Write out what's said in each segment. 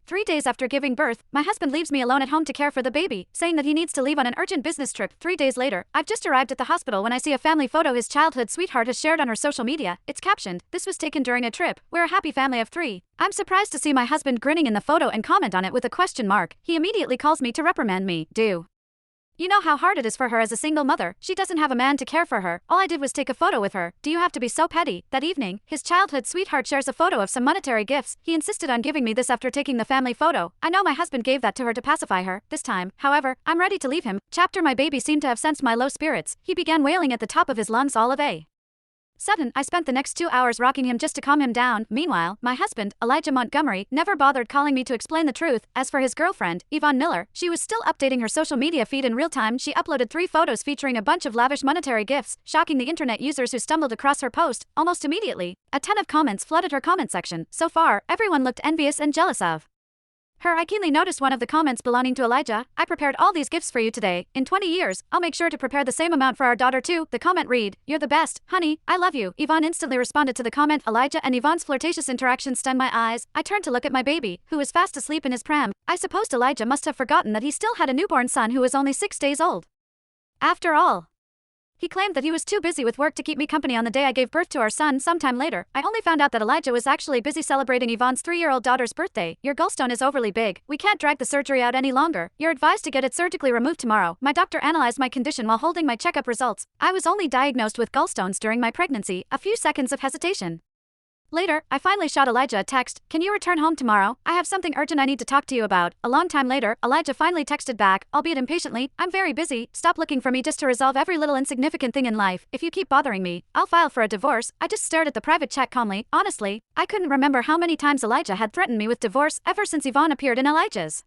3 days after giving birth, my husband leaves me alone at home to care for the baby, saying that he needs to leave on an urgent business trip. 3 days later, I've just arrived at the hospital when I see a family photo his childhood sweetheart has shared on her social media. It's captioned, "This was taken during a trip. We're a happy family of 3. I'm surprised to see my husband grinning in the photo and comment on it with a question mark. He immediately calls me to reprimand me. You know how hard it is for her as a single mother. She doesn't have a man to care for her. All I did was take a photo with her. Do you have to be so petty?" That evening, his childhood sweetheart shares a photo of some monetary gifts. He insisted on giving me this after taking the family photo. I know my husband gave that to her to pacify her. This time, however, I'm ready to leave him. Chapter My baby seemed to have sensed my low spirits. He began wailing at the top of his lungs all of a sudden. I spent the next 2 hours rocking him just to calm him down. Meanwhile, my husband, Elijah Montgomery, never bothered calling me to explain the truth. As for his girlfriend, Yvonne Miller, she was still updating her social media feed in real time. She uploaded 3 photos featuring a bunch of lavish monetary gifts, shocking the internet users who stumbled across her post. Almost immediately, a ton of comments flooded her comment section. So far, everyone looked envious and jealous of her. I keenly noticed one of the comments belonging to Elijah. "I prepared all these gifts for you today. In 20 years, I'll make sure to prepare the same amount for our daughter too." The comment read, "You're the best, honey, I love you." Yvonne instantly responded to the comment. Elijah and Yvonne's flirtatious interaction stunned my eyes. I turned to look at my baby, who was fast asleep in his pram. I supposed Elijah must have forgotten that he still had a newborn son who was only 6 days old. After all, he claimed that he was too busy with work to keep me company on the day I gave birth to our son. Sometime later, I only found out that Elijah was actually busy celebrating Yvonne's 3-year-old daughter's birthday. "Your gallstone is overly big. We can't drag the surgery out any longer. You're advised to get it surgically removed tomorrow." My doctor analyzed my condition while holding my checkup results. I was only diagnosed with gallstones during my pregnancy. A few seconds of hesitation later, I finally shot Elijah a text. "Can you return home tomorrow? I have something urgent I need to talk to you about." A long time later, Elijah finally texted back, albeit impatiently, "I'm very busy. Stop looking for me just to resolve every little insignificant thing in life. If you keep bothering me, I'll file for a divorce." I just stared at the private chat calmly. Honestly, I couldn't remember how many times Elijah had threatened me with divorce ever since Yvonne appeared in Elijah's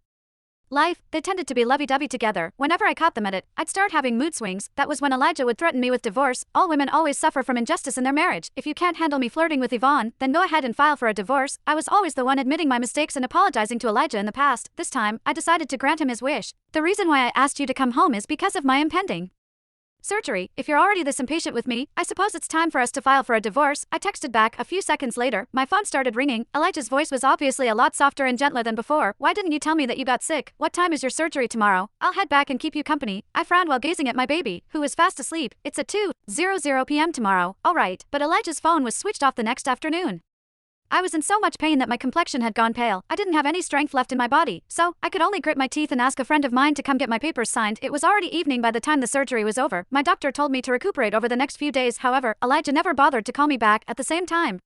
life. They tended to be lovey-dovey together. Whenever I caught them at it, I'd start having mood swings. That was when Elijah would threaten me with divorce. All women always suffer from injustice in their marriage. If you can't handle me flirting with Yvonne, then go ahead and file for a divorce. I was always the one admitting my mistakes and apologizing to Elijah in the past. This time, I decided to grant him his wish. "The reason why I asked you to come home is because of my impending surgery. If you're already this impatient with me, I suppose it's time for us to file for a divorce." I texted back. A few seconds later, my phone started ringing. Elijah's voice was obviously a lot softer and gentler than before. "Why didn't you tell me that you got sick? What time is your surgery tomorrow? I'll head back and keep you company." I frowned while gazing at my baby, who was fast asleep. "It's at 2:00 p.m. tomorrow." All right, but Elijah's phone was switched off the next afternoon. I was in so much pain that my complexion had gone pale. I didn't have any strength left in my body, so I could only grit my teeth and ask a friend of mine to come get my papers signed. It was already evening by the time the surgery was over. My doctor told me to recuperate over the next few days. However, Elijah never bothered to call me back. At the same time,